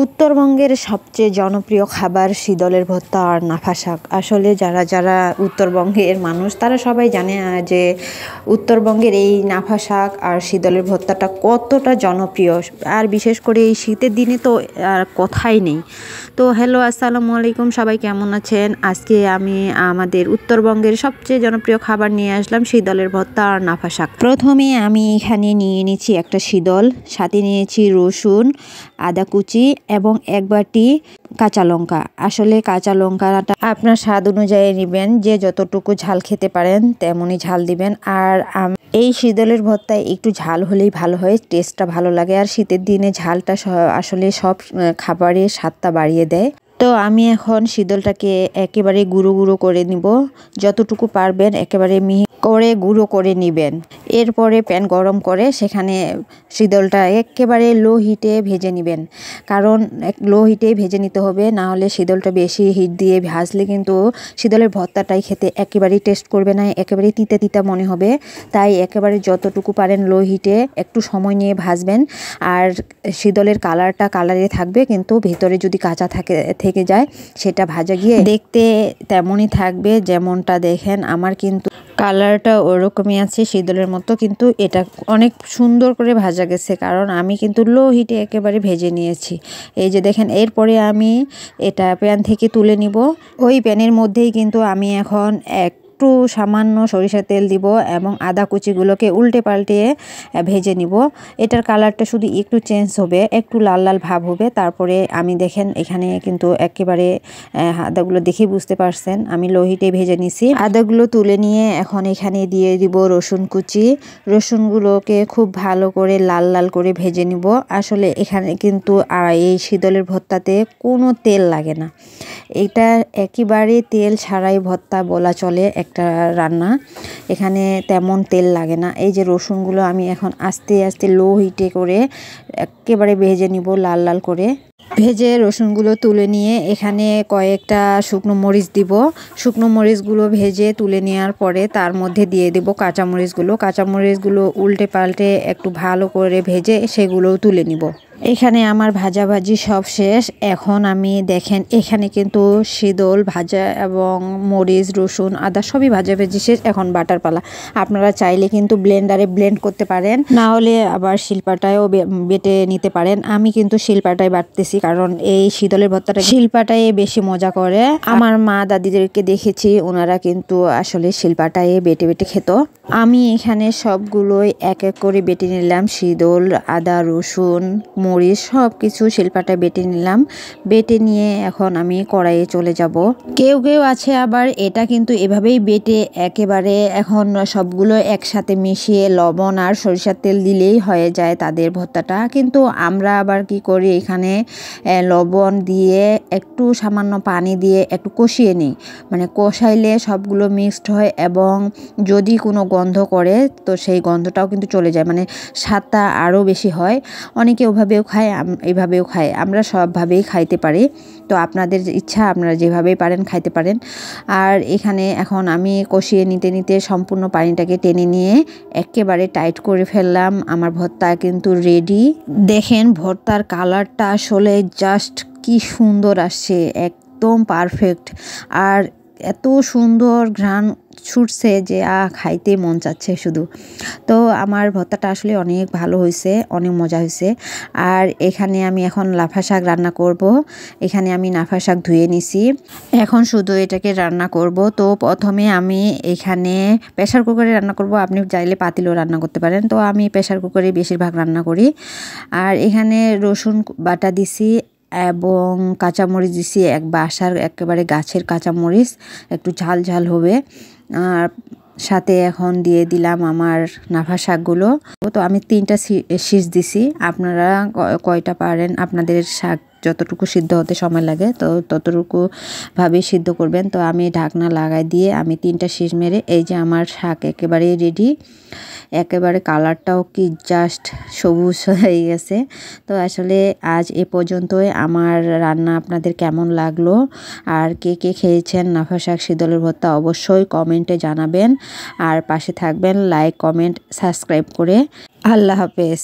উত্তরবঙ্গের সবচেয়ে জনপ্রিয় খাবার শীতলের ভর্তা আর নাফা শাক। আসলে যারা উত্তরবঙ্গের মানুষ তারা সবাই জানে যে উত্তরবঙ্গের এই নাফা শাক আর শীতলের ভর্তাটা কতটা জনপ্রিয়, আর বিশেষ করে এই শীতের দিনে তো আর কথাই নেই। তো হ্যালো, আসসালামু আলাইকুম, সবাই কেমন আছেন? আজকে আমি আমাদের উত্তরবঙ্গের সবচেয়ে জনপ্রিয় খাবার নিয়ে আসলাম, শীতলের ভর্তা আর নাফা শাক। প্রথমে আমি এখানে নিয়ে নিয়েছি একটা শীতল, সাথে নিয়েছি রসুন, আদা কুচি এবং এক বাটি কাঁচা লঙ্কা। আসলে কাঁচা লঙ্কাটা আপনার স্বাদ অনুযায়ী নেবেন, যে যতটুকু ঝাল খেতে পারেন তেমনই ঝাল দিবেন। আর এই শীতলের ভর্তায় একটু ঝাল হলেই ভালো হয়, টেস্টটা ভালো লাগে। আর শীতের দিনে ঝালটা আসলে সব খাবারের স্বাদটা বাড়িয়ে দেয়। তো আমি এখন শীতলটাকে একেবারে গুঁড়ো গুঁড়ো করে নিব, যতটুকু পারবেন একেবারে মিহি করে গুঁড়ো করে নেবেন। এরপরে প্যান গরম করে সেখানে শীতলটা একেবারে লো হিটে ভেজে নেবেন, কারণ লো হিটে ভেজে নিতে হবে, না হলে শীতলটা বেশি হিট দিয়ে ভাজলে কিন্তু শীতলের ভর্তাটাই খেতে একেবারেই টেস্ট করবে না, একেবারে তিতা তিতা মনে হবে। তাই একেবারে যতটুকু পারেন লো হিটে একটু সময় নিয়ে ভাজবেন। আর শীতলের কালারটা কালারে থাকবে, কিন্তু ভিতরে যদি কাঁচা থেকে যায় সেটা ভাজা গিয়ে দেখতে তেমনই থাকবে যেমনটা দেখেন। আমার কিন্তু কালারটা ওরকমই আছে শীতলের মতো, কিন্তু এটা অনেক সুন্দর করে ভাজা গেছে, কারণ আমি কিন্তু লো হিটে একেবারে ভেজে নিয়েছি। এই যে দেখেন, এরপরে আমি এটা প্যান থেকে তুলে নিব। ওই প্যানের মধ্যেই কিন্তু আমি এখন একটু সামান্য সরিষার তেল দিব এবং আদা কুচিগুলোকে উল্টে পাল্টে ভেজে নিব। এটার কালারটা শুধু একটু চেঞ্জ হবে, একটু লাল লাল ভাব হবে। তারপরে আমি দেখেন এখানে কিন্তু একেবারে আদাগুলো দেখে বুঝতে পারছেন আমি লো হিটে ভেজে নিছি। আদাগুলো তুলে নিয়ে এখন এখানে দিয়ে দিব রসুন কুচি। রসুনগুলোকে খুব ভালো করে লাল লাল করে ভেজে নিব। আসলে এখানে কিন্তু এই শীতলের ভর্তাতে কোনো তেল লাগে না, এটা একেবারে তেল ছাড়াই ভর্তা বলা চলে একটা রান্না, এখানে তেমন তেল লাগে না। এই যে রসুনগুলো আমি এখন আস্তে আস্তে লো হিটে করে একেবারে ভেজে নিব, লাল লাল করে ভেজে রসুনগুলো তুলে নিয়ে এখানে কয়েকটা শুকনো মরিচ দিব। শুকনো মরিচগুলো ভেজে তুলে নেওয়ার পরে তার মধ্যে দিয়ে দেব কাঁচামরিচগুলো উল্টে পাল্টে একটু ভালো করে ভেজে সেগুলোও তুলে নিব। এখানে আমার ভাজাভাজি সব শেষ। এখন আমি দেখেন এখানে কিন্তু শীতল ভাজা এবং মরিচ রসুন আদা সবই ভাজাভাজি শেষ, এখন বাটার পালা। আপনারা চাইলে কিন্তু ব্লেন্ডারে ব্লেন্ড করতে পারেন, না হলে আবার শিলপাটায়ও বেটে নিতে পারেন। আমি কিন্তু শিলপাটায় বাটতেছি, কারণ এই শীতলের ভর্তাটা শিলপাটায় বেশি মজা করে। আমার মা দাদিদেরকে দেখেছি ওনারা কিন্তু আসলে শিলপাটায় বেটে বেটে খেত। আমি এখানে সবগুলোই এক এক করে বেটে নিলাম, শীতল আদা রসুন মরিচ সব কিছু শিলপাটায় বেটে নিলাম। বেটে নিয়ে এখন আমি কড়াইয়ে চলে যাব। কেউ কেউ আছে আবার এটা কিন্তু এভাবেই বেটে একেবারে এখন সবগুলো একসাথে মিশিয়ে লবণ আর সরিষার তেল দিলেই হয়ে যায় তাদের ভর্তাটা, কিন্তু আমরা আবার কি করি এখানে লবণ দিয়ে একটু সামান্য পানি দিয়ে একটু কষিয়ে নিই, মানে কষাইলে সবগুলো মিক্সড হয় এবং যদি কোনো গন্ধ করে তো সেই গন্ধটাও কিন্তু চলে যায়, মানে স্বাদটা আরও বেশি হয়। অনেকে ওভাবেও খায়, এভাবেও খায়, আমরা সবভাবেই খাইতে পারি। তো আপনাদের ইচ্ছা, আপনারা যেভাবেই পারেন খাইতে পারেন। আর এখানে এখন আমি কষিয়ে নিতে নিতে সম্পূর্ণ পানিটাকে টেনে নিয়ে একেবারে টাইট করে ফেললাম। আমার ভর্তা কিন্তু রেডি। দেখেন ভর্তার কালারটা আসলে জাস্ট কি সুন্দর আসছে, একদম পারফেক্ট। আর এত সুন্দর ঘ্রাণ ছুটছে যে খাইতে মন চাচ্ছে শুধু। তো আমার ভর্তাটা আসলে অনেক ভালো হয়েছে, অনেক মজা হয়েছে। আর এখানে আমি এখন লাফা শাক রান্না করব। এখানে আমি লাফা শাক ধুয়ে নিছি, এখন শুধু এটাকে রান্না করব। তো প্রথমে আমি এখানে প্রেসার কুকারে রান্না করব, আপনি চাইলে পাতিলেও রান্না করতে পারেন। তো আমি প্রেসার কুকারে বেশিরভাগ রান্না করি। আর এখানে রসুন বাটা দিছি এবং কাঁচামরিচ দিছি, এক বাসার একেবারে গাছের কাঁচামরিচ, একটু ঝাল ঝাল হবে। আর সাথে এখন দিয়ে দিলাম আমার নাফা শাকগুলো। তো আমি 3টা শীষ দিছি, আপনারা কয়টা পারেন, আপনাদের শাক যতটুকু সিদ্ধ হতে সময় লাগে তো ততটুকু ভাবে সিদ্ধ করবেন। তো আমি ঢাকনা লাগাই দিয়ে আমি 3টা শীষ মেরে এই যে আমার শাক একেবারে রেডি। একেবারে কালারটাও কি জাস্ট সবুজ হয়ে গেছে। তো আসলে আজ এ পর্যন্তই। আমার রান্না আপনাদের কেমন লাগলো আর কে কে খেয়েছেন নাফা শাক শীতলের ভর্তা অবশ্যই কমেন্টে জানাবেন। আর পাশে থাকবেন লাইক কমেন্ট সাবস্ক্রাইব করে। আল্লাহ হাফেজ।